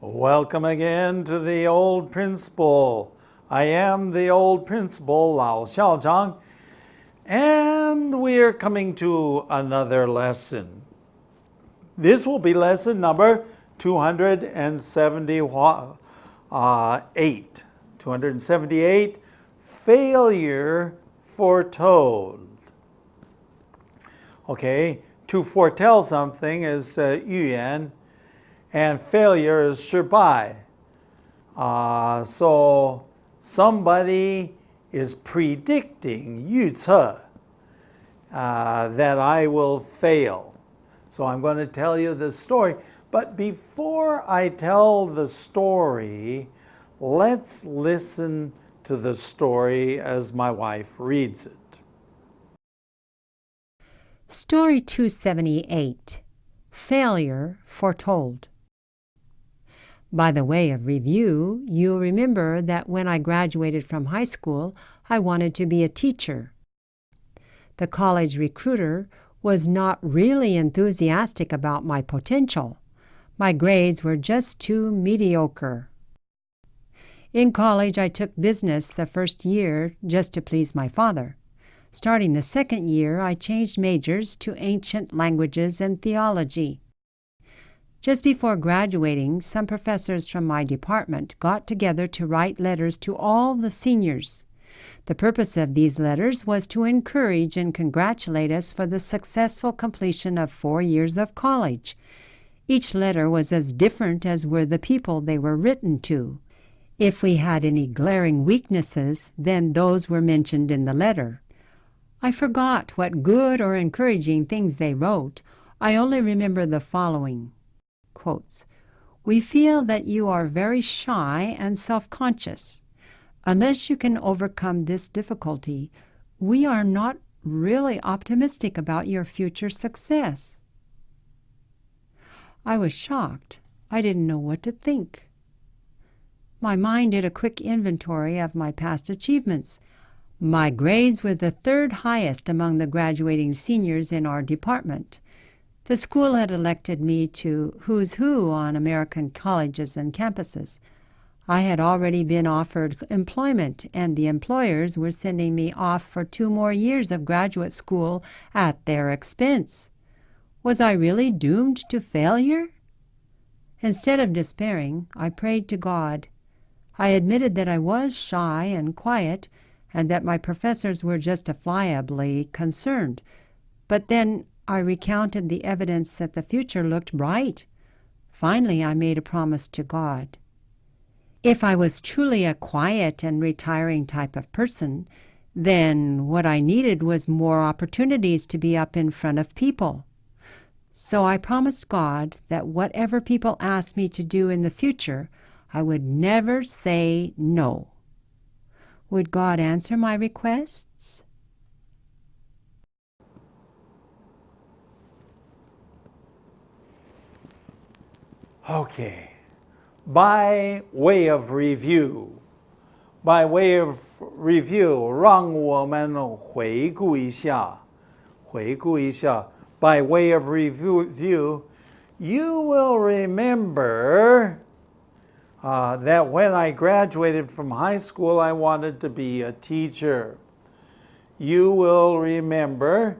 Welcome again to the old principal. I am the old principal, Lao Xiaozhang, and we are coming to another lesson. This will be lesson number 278. 278, failure foretold. Okay, to foretell something is 预言. And failure is 失败. So somebody is predicting 预测 that I will fail. So I'm going to tell you the story. But before I tell the story, let's listen to the story as my wife reads it. Story 278, Failure Foretold. By the way of review, you'll remember that when I graduated from high school, I wanted to be a teacher. The college recruiter was not really enthusiastic about my potential. My grades were just too mediocre. In college, I took business the first year just to please my father. Starting the second year, I changed majors to ancient languages and theology. Just before graduating, some professors from my department got together to write letters to all the seniors. The purpose of these letters was to encourage and congratulate us for the successful completion of 4 years of college. Each letter was as different as were the people they were written to. If we had any glaring weaknesses, then those were mentioned in the letter. I forgot what good or encouraging things they wrote. I only remember the following. Quotes, "We feel that you are very shy and self-conscious. Unless you can overcome this difficulty, we are not really optimistic about your future success." I was shocked. I didn't know what to think. My mind did a quick inventory of my past achievements. My grades were the third highest among the graduating seniors in our department. The school had elected me to Who's Who on American colleges and campuses. I had already been offered employment, and the employers were sending me off for 2 more years of graduate school at their expense. Was I really doomed to failure? Instead of despairing, I prayed to God. I admitted that I was shy and quiet, and that my professors were justifiably concerned. But then I recounted the evidence that the future looked bright. Finally, I made a promise to God. If I was truly a quiet and retiring type of person, then what I needed was more opportunities to be up in front of people. So I promised God that whatever people asked me to do in the future, I would never say no. Would God answer my requests? Okay, by way of review, 让我们回顾一下. By way of review, you will remember that when I graduated from high school, I wanted to be a teacher. You will remember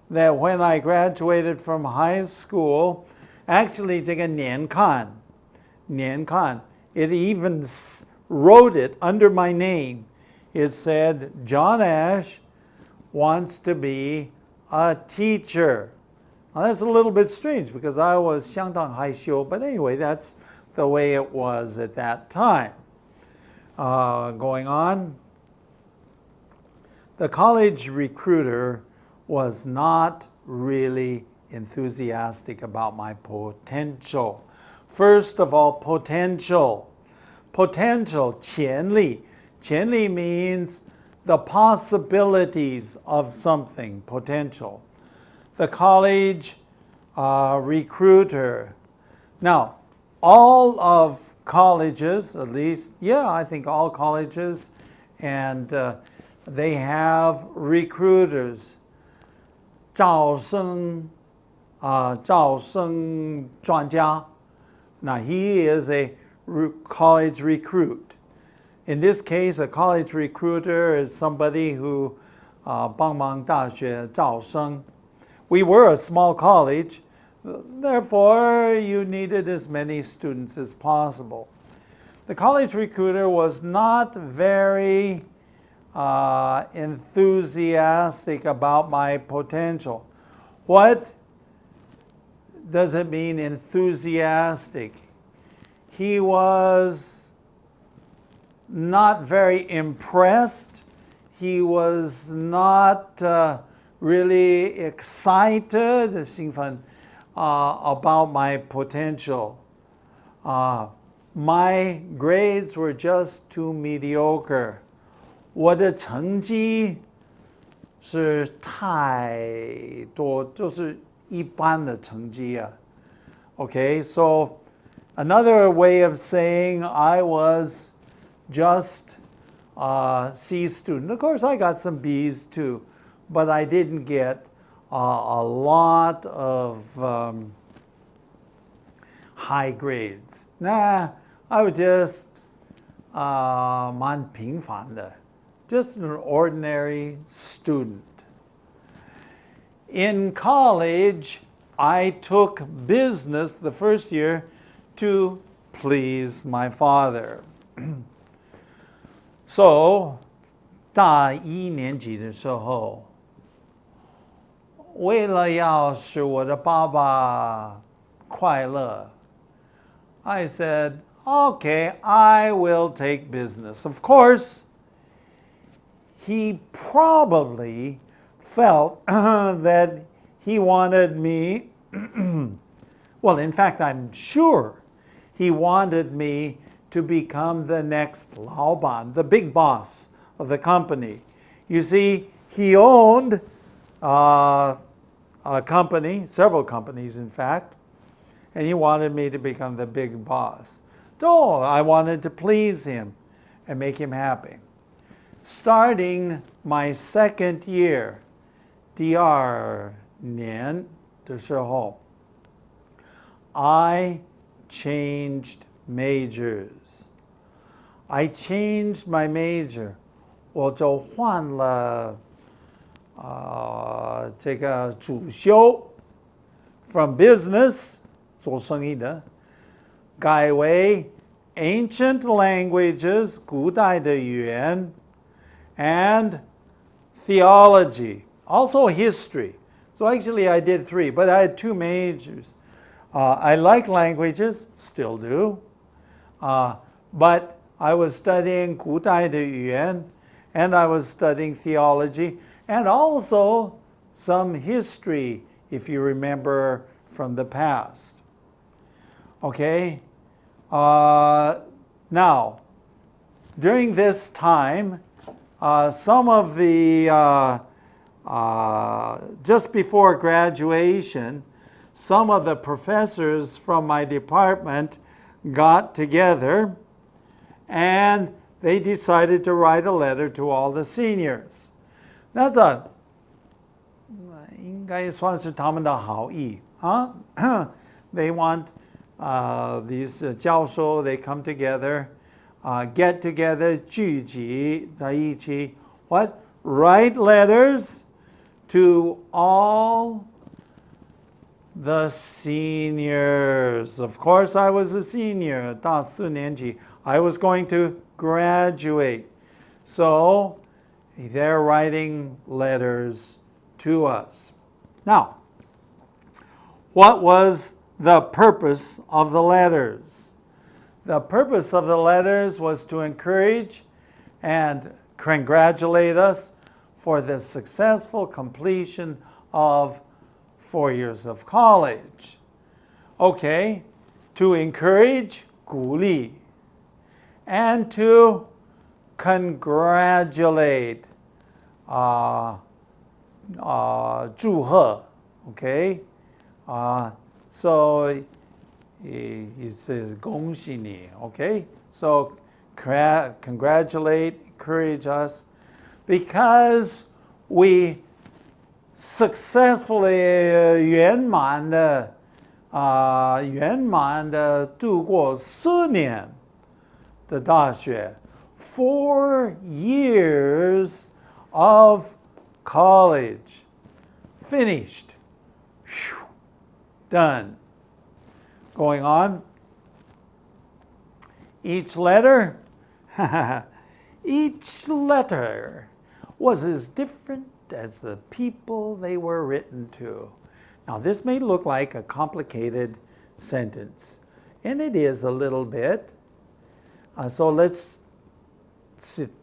that when I graduated from high school, actually 这个年刊, it even wrote it under my name. It said, John Ash wants to be a teacher. Now that's a little bit strange because I was 相当害羞, but anyway, that's the way it was at that time. Going on, the college recruiter was not really enthusiastic about my potential. First of all, potential. 潜力. 潜力 means the possibilities of something, potential. The college recruiter. Now, all of colleges, at least, I think all colleges, and they have recruiters. 招生专家. Now he is a college recruit. In this case, a college recruiter is somebody who 帮忙大学招生. We were a small college, therefore you needed as many students as possible. The college recruiter was not very enthusiastic about my potential. What does it mean, enthusiastic? He was not very impressed. He was not really excited, 兴奋, about my potential. My grades were just too mediocre. 我的成绩是太多，就是一般的成绩啊。Okay, so another way of saying I was just a C student. Of course, I got some B's too, but I didn't get a lot of high grades. Nah, I was just 蛮平凡的。Just an ordinary student. In college, I took business the first year to please my father. So, 大一年级的时候，为了要使我的爸爸快乐， I said, okay, I will take business. Of course, he probably felt that he wanted me, well, in fact, I'm sure he wanted me to become the next 老板, the big boss of the company. You see, he owned a company, several companies in fact, and he wanted me to become the big boss. So I wanted to please him and make him happy. Starting my second year, 第二年的时候, I changed majors. I changed my major. 我就换了这个主修 from business 做生意的，改为 ancient languages 古代的语言 and theology, also history. So actually I did 3, but I had 2 majors. I like languages, still do, but I was studying 古代的语言 and I was studying theology and also some history, if you remember from the past. Okay? Now, during this time, some of the, just before graduation, some of the professors from my department got together and they decided to write a letter to all the seniors. That's a 应该算是他们的好意啊。They want these 教授, they come together, get together, 聚集在一起. What? Write letters to all the seniors. Of course, I was a senior, 大四年级. I was going to graduate. So, they're writing letters to us. Now, what was the purpose of the letters? The purpose of the letters was to encourage and congratulate us for the successful completion of 4 years of college. Okay, to encourage, 鼓励, and to congratulate, 祝贺, okay? So it says 恭喜你, okay? So congratulate, encourage us, because we successfully 圆满的圆满的度过4年的大学 4 years of college. Finished. Whew. Done. Going on. Each letter was as different as the people they were written to. Now, this may look like a complicated sentence, and it is a little bit. So let's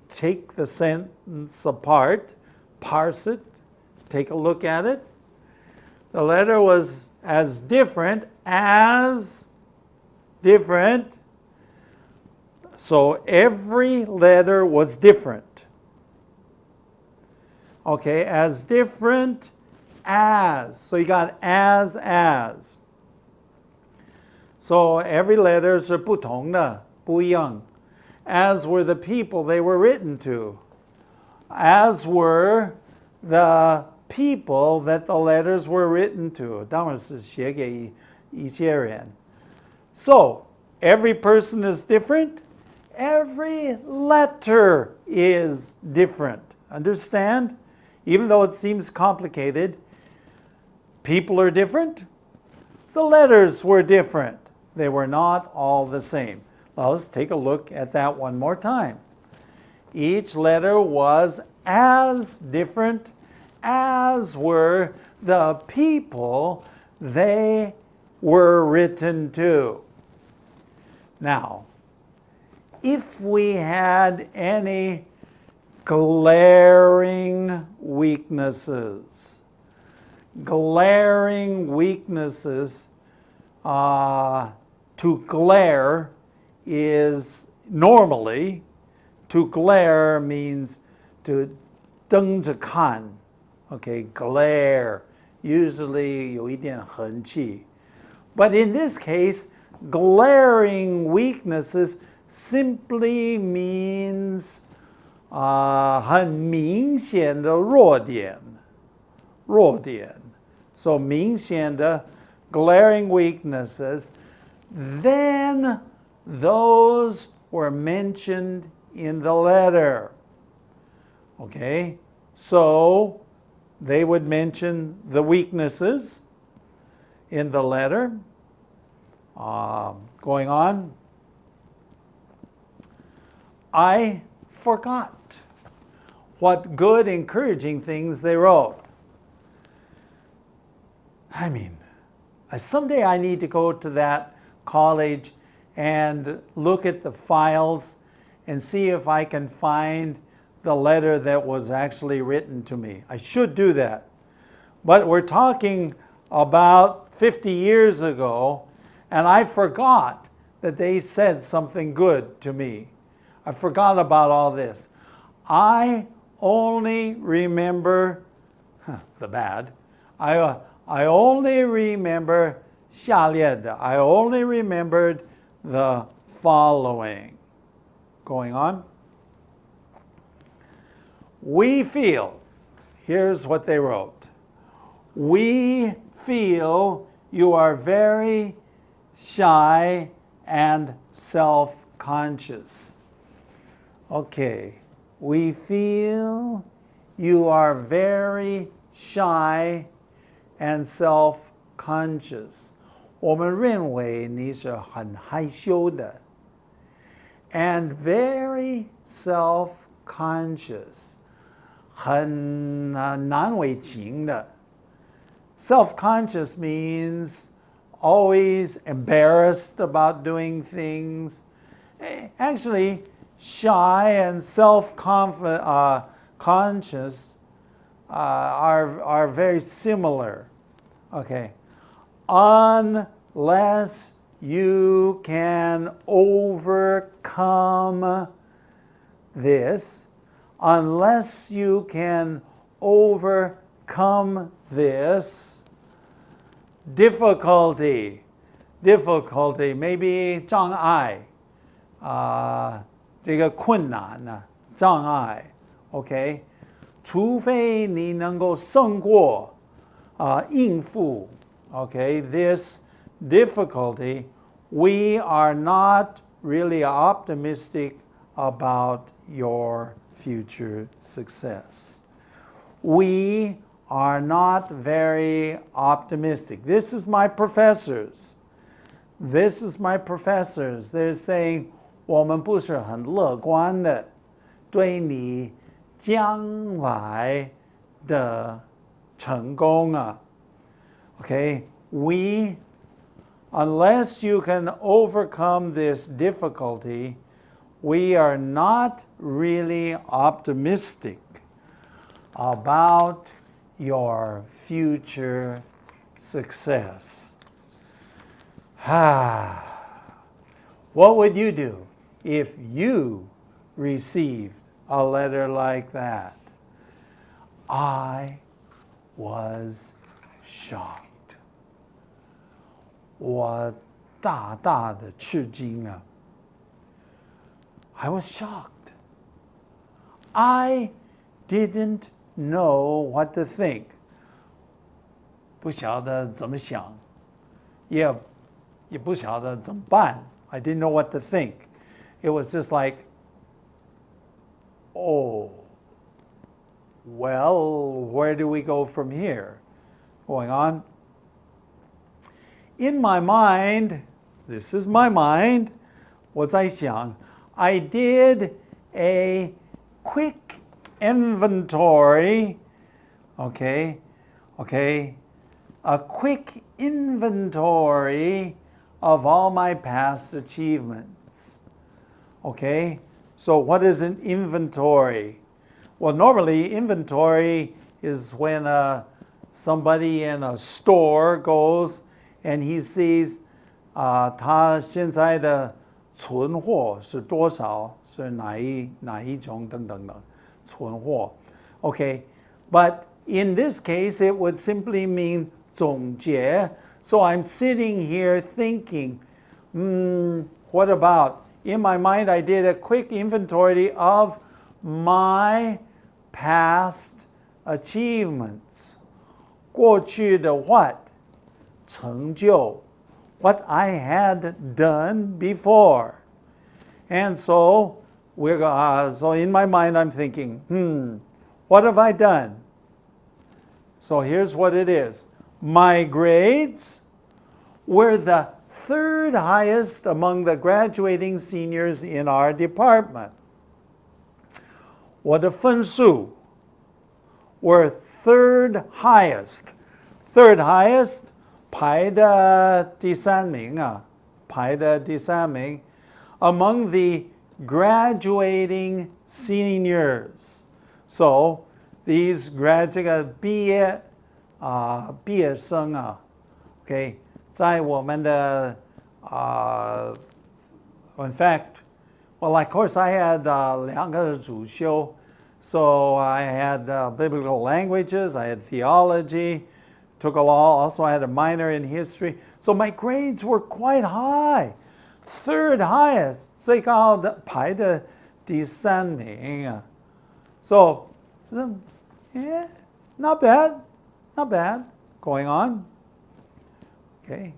take the sentence apart, parse it, take a look at it. The letter was as different as different. So every letter was different. Okay, as different as. So you got as. So every letter 是不同的，不一样。As were the people they were written to. As were the people that the letters were written to. 当然是写给一些人。So every person is different. Every letter is different. Understand? Even though it seems complicated, people are different. The letters were different. They were not all the same. Well, let's take a look at that one more time. Each letter was as different as were the people they were written to. Now, if we had any glaring weaknesses, to glare is normally, to glare means to 瞪着看. Okay, glare, usually 有一点横气. But in this case, glaring weaknesses simply means 很明显的弱点. So 明显的 glaring weaknesses, then those were mentioned in the letter. Okay, so they would mention the weaknesses in the letter. Going on. I forgot what good, encouraging things they wrote. I mean, someday I need to go to that college and look at the files and see if I can find the letter that was actually written to me. I should do that. But we're talking about 50 years ago, and I forgot that they said something good to me. I forgot about all this. I only remember the bad. I only remember 下列的. I only remembered the following. Going on. We feel, here's what they wrote. We feel you are very shy and self-conscious. Okay, we feel you are very shy and self-conscious. 我们认为你是很害羞的 and very self-conscious. 很难为情的 Self-conscious means always embarrassed about doing things. Actually, shy and self-conscious are very similar. Okay. Unless you can overcome this, unless you can overcome this difficulty, maybe 障碍 这个困难呢 障碍 OK 除非你能够胜过应付 OK this difficulty, we are not really optimistic about your future success. We are not very optimistic. This is my professors. This is my professors. They're saying 我们不是很乐观的对你将来的成功啊。Okay, we, unless you can overcome this difficulty, we are not really optimistic about your future success. What would you do if you received a letter like that? I was shocked. 我大大的吃惊啊。I was shocked. I didn't know what to think. 不晓得怎么想，也不晓得怎么办。I didn't know what to think. It was just like, oh, well, where do we go from here? Going on. In my mind, this is my mind, 我在想, I did a quick inventory, a quick inventory of all my past achievements. Okay, so what is an inventory? Well, normally inventory is when somebody in a store goes and he sees 他现在的存货是多少，是哪一种等等的存货。Okay, but in this case it would simply mean 总结. So I'm sitting here thinking, what about? In my mind, I did a quick inventory of my past achievements. 过去的 what? 成就. What I had done before. And so, so in my mind, I'm thinking, what have I done? So here's what it is. My grades were the third highest among the graduating seniors in our department. 我的分数 were third highest. Third highest, 排的第三名啊，排的第三名 among the graduating seniors. So these毕业生啊 ，okay, 在我们的in fact, well, of course, I had 两个主修, so I had biblical languages, I had theology, took a law, also I had a minor in history. So my grades were quite high, third highest, 最高的排的第三名啊。So, yeah, not bad. Not bad. Going on. Okay.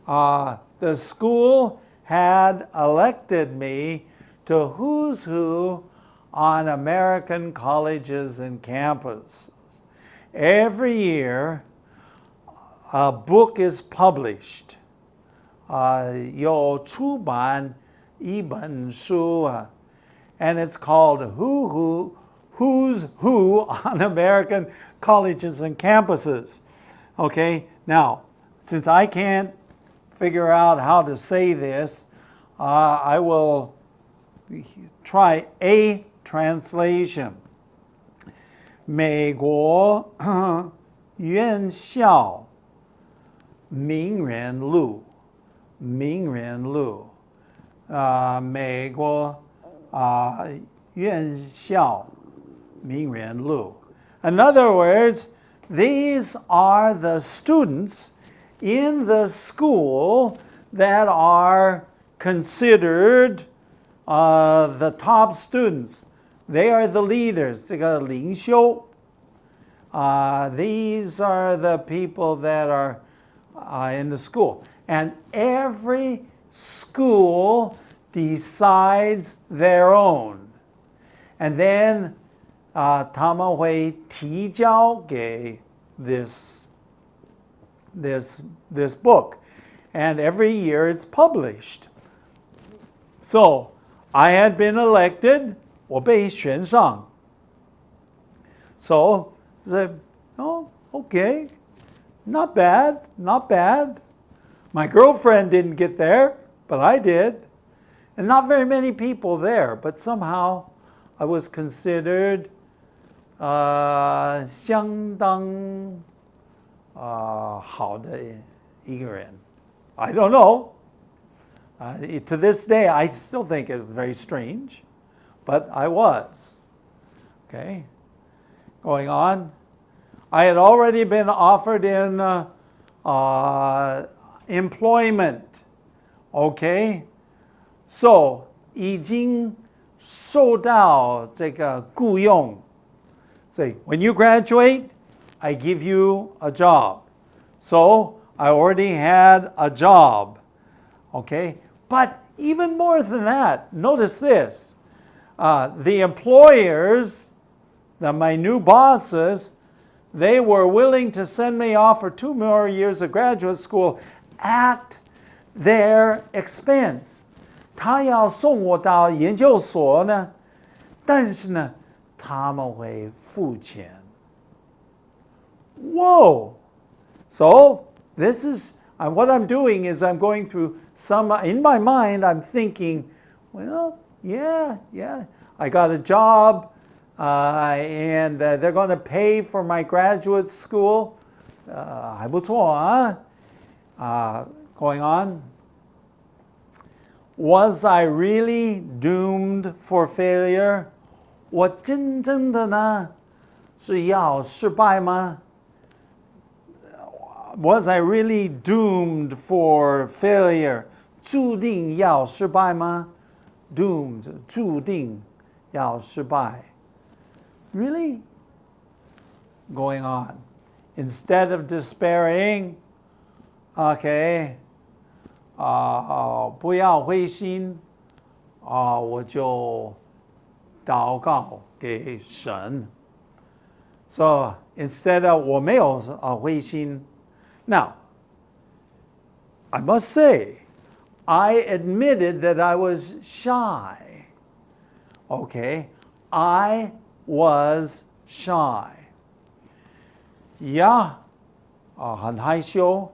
The school had elected me to who's who on American colleges and campuses. Every year, a book is published. 有出版一本书啊 and it's called Who's Who on American colleges and campuses. Okay, now, since I can't figure out how to say this, I will try a translation. 美国院校名人录，名人录，美国院校名人录。In other words, these are the students in the school that are considered the top students. They are the leaders. 这个领袖 these are the people that are in the school. And every school decides their own. And then 他们会提交给 this book. And every year it's published. So I had been elected, 我被选上. So I said, oh, okay, not bad, not bad. My girlfriend didn't get there, but I did. And not very many people there, but somehow I was considered 相当好的一个人. I don't know. To this day, I still think it's very strange, but I was. Okay, going on. I had already been offered in employment. Okay, so 已经受到这个雇用. Say, when you graduate, I give you a job. So I already had a job. Okay, but even more than that, notice this. The employers, my new bosses, they were willing to send me off for 2 more years of graduate school at their expense. 他要送我到研究所呢，但是呢，他们会付钱. Whoa! So this is what I'm doing is I'm going through some, in my mind, I'm thinking, well, yeah, I got a job, and they're going to pay for my graduate school. 还不错啊. Going on. Was I really doomed for failure? 我真正的呢是要失败吗? Was I really doomed for failure? 注定要失败吗? Doomed, 注定要失败. Really? Going on. Instead of despairing, okay, 不要灰心, 我就祷告给神. So instead of 我没有灰心. Now, I must say, I admitted that I was shy. Okay, I was shy. Yeah, 很害羞,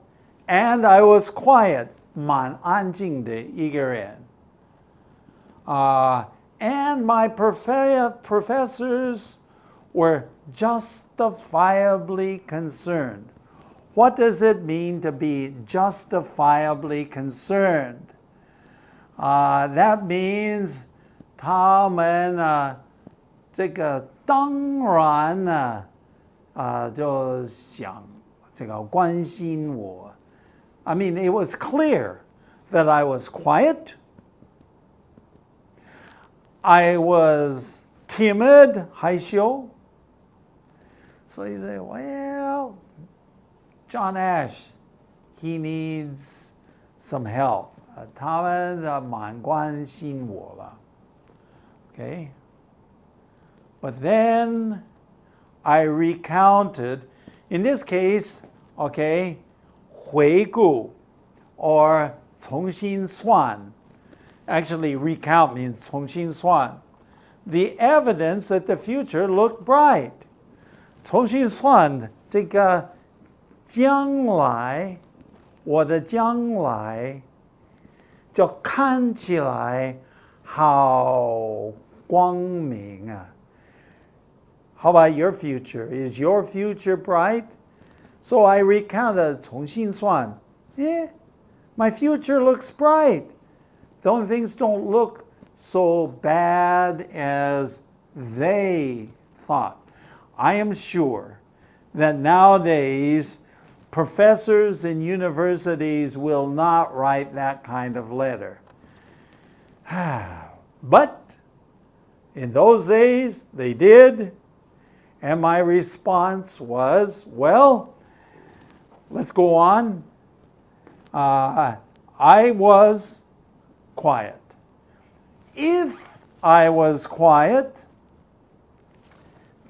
and I was quiet, 蛮安静的一个人. And my professors were justifiably concerned. What does it mean to be justifiably concerned? That means 他们这个当然就想这个关心我. I mean, it was clear that I was quiet. I was timid, 害羞. So you say, well, John Ash, he needs some help. 他们蛮关心我了. Okay? But then I recounted, in this case, okay, 回顾 or 重新算. Actually, recount means 重新算. The evidence that the future looked bright. 重新算这个将来，我的将来就看起来好光明啊. How about your future? Is your future bright? So I recounted 重新算. My future looks bright. The only things don't look so bad as they thought. I am sure that nowadays professors in universities will not write that kind of letter. But in those days, they did. And my response was, well, let's go on. I was quiet. If I was quiet,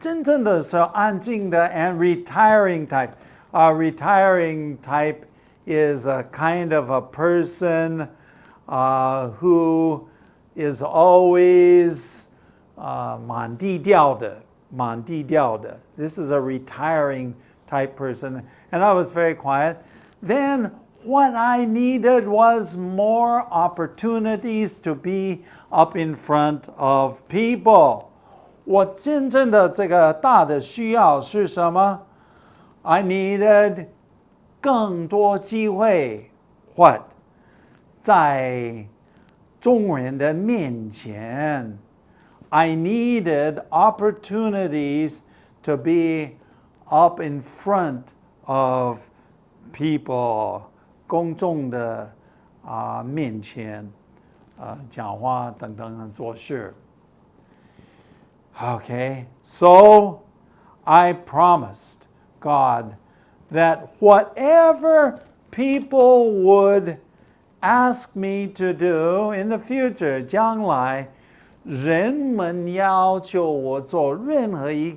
真正的是安静的 and retiring type. Retiring type is a kind of a person who is always 蛮低调的. This is a retiring type person. And I was very quiet. Then what I needed was more opportunities to be up in front of people. 我真正的这个大的需要是什么？ I needed 更多机会 What? 在众人的面前 I needed opportunities to be up in front of people. 公众的面前讲话等等做事 Okay, so I promised God that whatever people would ask me to do in the future, 将来人们要求我做任何一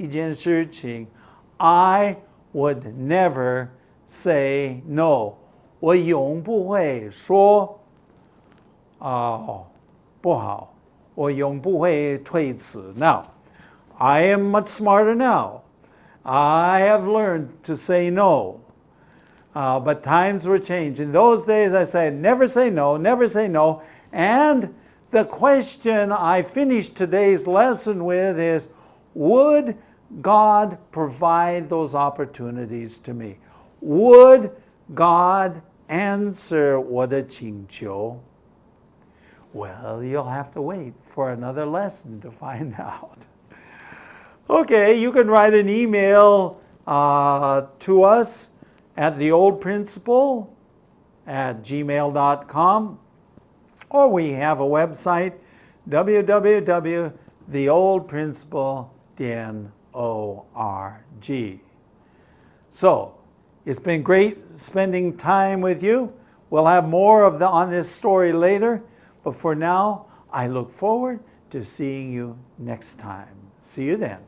件事情 I would never say no. 我永不会说不好，我永不会推辞 Now, I am much smarter now. I have learned to say no. But times were changed. In those days, I said, never say no, never say no. And the question I finished today's lesson with is, would God provide those opportunities to me? Would God answer 我的请求? Well, you'll have to wait for another lesson to find out. Okay, you can write an email to us at theoldprinciple@gmail.com, or we have a website, www.theoldprinciple.org. So, it's been great spending time with you. We'll have more on this story later, but for now, I look forward to seeing you next time. See you then.